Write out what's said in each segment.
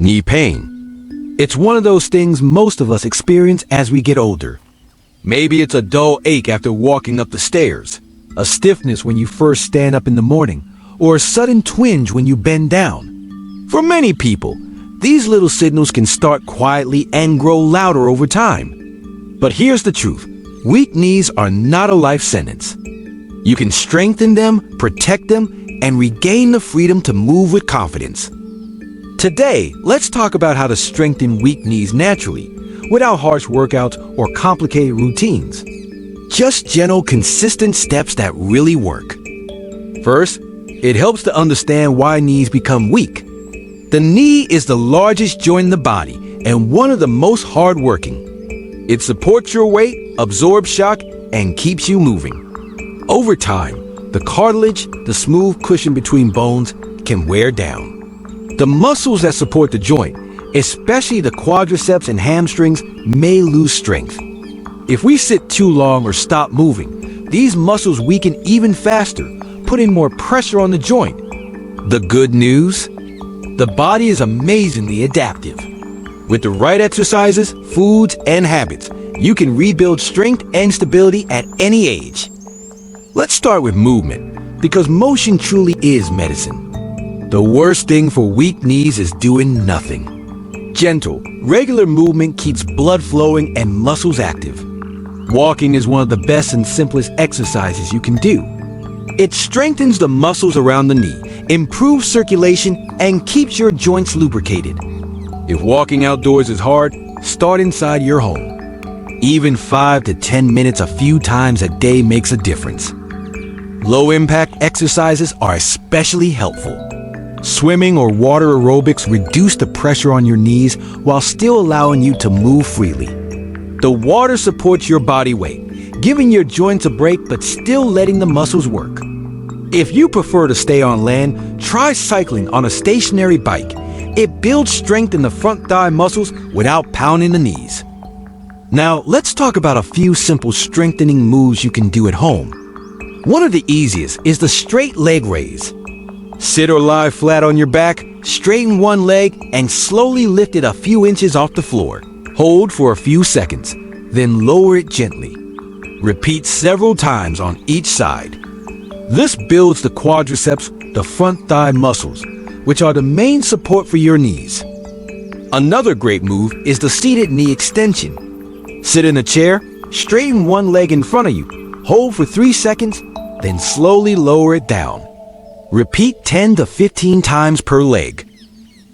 Knee pain. It's one of those things most of us experience as we get older. Maybe it's a dull ache after walking up the stairs, a stiffness when you first stand up in the morning, or a sudden twinge when you bend down. For many people, these little signals can start quietly and grow louder over time. But here's the truth. Weak knees are not a life sentence. You can strengthen them, protect them, and regain the freedom to move with confidence. Today, let's talk about how to strengthen weak knees naturally, without harsh workouts or complicated routines. Just gentle, consistent steps that really work. First, it helps to understand why knees become weak. The knee is the largest joint in the body and one of the most hardworking. It supports your weight, absorbs shock, and keeps you moving. Over time, the cartilage, the smooth cushion between bones, can wear down. The muscles that support the joint, especially the quadriceps and hamstrings, may lose strength. If we sit too long or stop moving, these muscles weaken even faster, putting more pressure on the joint. The good news? The body is amazingly adaptive. With the right exercises, foods, and habits, you can rebuild strength and stability at any age. Let's start with movement, because motion truly is medicine. The worst thing for weak knees is doing nothing. Gentle, regular movement keeps blood flowing and muscles active. Walking is one of the best and simplest exercises you can do. It strengthens the muscles around the knee, improves circulation, and keeps your joints lubricated. If walking outdoors is hard, start inside your home. Even 5 to 10 minutes a few times a day makes a difference. Low-impact exercises are especially helpful. Swimming or water aerobics reduce the pressure on your knees while still allowing you to move freely. The water supports your body weight, giving your joints a break but still letting the muscles work. If you prefer to stay on land, try cycling on a stationary bike. It builds strength in the front thigh muscles without pounding the knees. Now, let's talk about a few simple strengthening moves you can do at home. One of the easiest is the straight leg raise. Sit or lie flat on your back, straighten one leg, and slowly lift it a few inches off the floor. Hold for a few seconds, then lower it gently. Repeat several times on each side. This builds the quadriceps, the front thigh muscles, which are the main support for your knees. Another great move is the seated knee extension. Sit in a chair, straighten one leg in front of you, hold for 3 seconds, then slowly lower it down. Repeat 10 to 15 times per leg.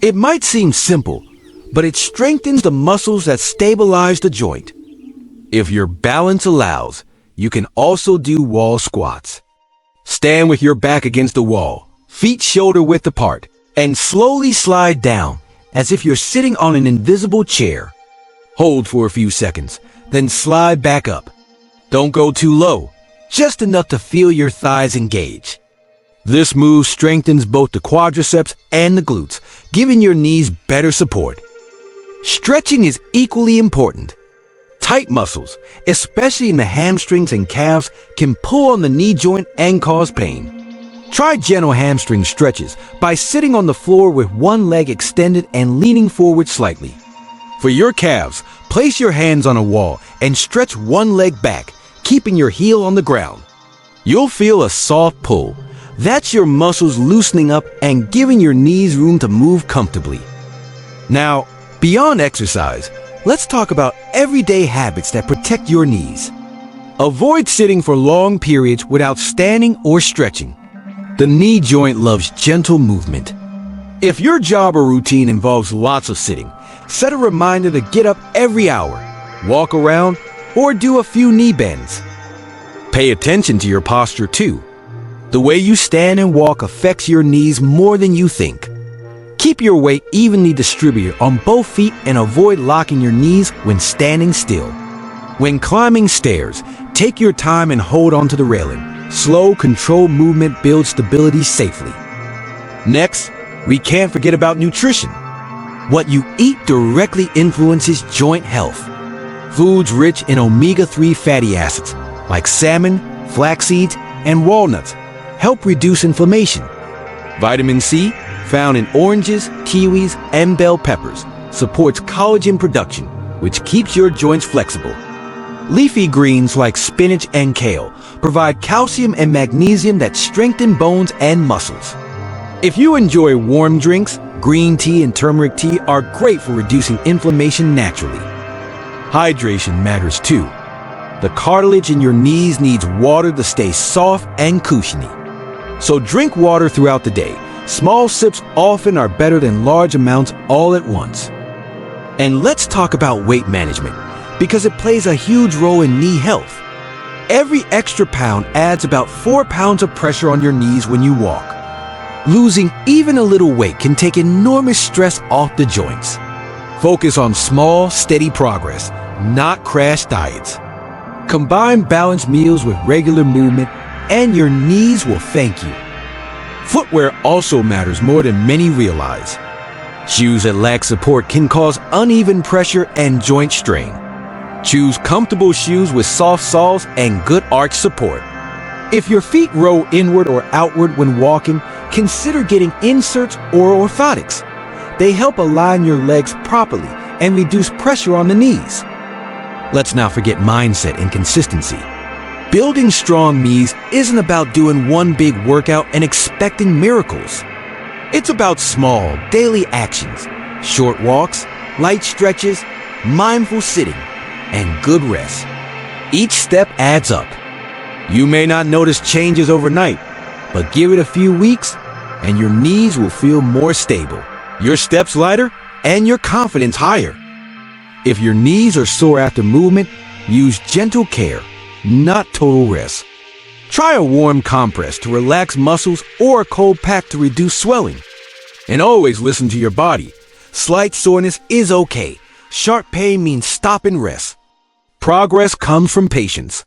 It might seem simple, but it strengthens the muscles that stabilize the joint. If your balance allows, you can also do wall squats. Stand with your back against the wall, feet shoulder width apart, and slowly slide down as if you're sitting on an invisible chair. Hold for a few seconds, then slide back up. Don't go too low, just enough to feel your thighs engage. This move strengthens both the quadriceps and the glutes, giving your knees better support. Stretching is equally important. Tight muscles, especially in the hamstrings and calves, can pull on the knee joint and cause pain. Try gentle hamstring stretches by sitting on the floor with one leg extended and leaning forward slightly. For your calves, place your hands on a wall and stretch one leg back, keeping your heel on the ground. You'll feel a soft pull. That's your muscles loosening up and giving your knees room to move comfortably. Now, beyond exercise, let's talk about everyday habits that protect your knees. Avoid sitting for long periods without standing or stretching. The knee joint loves gentle movement. If your job or routine involves lots of sitting, set a reminder to get up every hour, walk around, or do a few knee bends. Pay attention to your posture too. The way you stand and walk affects your knees more than you think. Keep your weight evenly distributed on both feet and avoid locking your knees when standing still. When climbing stairs, take your time and hold onto the railing. Slow, controlled movement builds stability safely. Next, we can't forget about nutrition. What you eat directly influences joint health. Foods rich in omega-3 fatty acids, like salmon, flax seeds, and walnuts, help reduce inflammation. Vitamin C, found in oranges, kiwis, and bell peppers, supports collagen production, which keeps your joints flexible. Leafy greens like spinach and kale provide calcium and magnesium that strengthen bones and muscles. If you enjoy warm drinks, green tea and turmeric tea are great for reducing inflammation naturally. Hydration matters too. The cartilage in your knees needs water to stay soft and cushiony. So drink water throughout the day. Small sips often are better than large amounts all at once. And let's talk about weight management, because it plays a huge role in knee health. Every extra pound adds about 4 pounds of pressure on your knees when you walk. Losing even a little weight can take enormous stress off the joints. Focus on small, steady progress, not crash diets. Combine balanced meals with regular movement, and your knees will thank you. Footwear also matters more than many realize. Shoes that lack support can cause uneven pressure and joint strain. Choose comfortable shoes with soft soles and good arch support. If your feet roll inward or outward when walking, consider getting inserts or orthotics. They help align your legs properly and reduce pressure on the knees. Let's not forget mindset and consistency. Building strong knees isn't about doing one big workout and expecting miracles. It's about small, daily actions, short walks, light stretches, mindful sitting, and good rest. Each step adds up. You may not notice changes overnight, but give it a few weeks and your knees will feel more stable, your steps lighter, and your confidence higher. If your knees are sore after movement, use gentle care, not total rest. Try a warm compress to relax muscles or a cold pack to reduce swelling. And always listen to your body. Slight soreness is okay. Sharp pain means stop and rest. Progress comes from patience.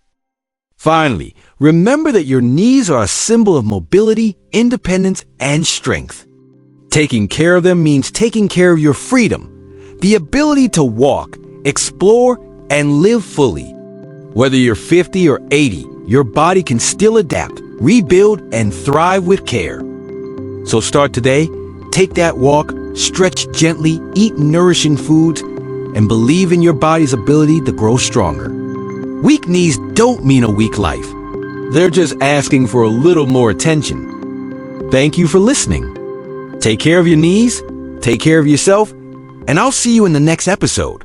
Finally, remember that your knees are a symbol of mobility, independence, and strength. Taking care of them means taking care of your freedom, the ability to walk, explore, and live fully. Whether you're 50 or 80, your body can still adapt, rebuild, and thrive with care. So start today, take that walk, stretch gently, eat nourishing foods, and believe in your body's ability to grow stronger. Weak knees don't mean a weak life. They're just asking for a little more attention. Thank you for listening. Take care of your knees, take care of yourself, and I'll see you in the next episode.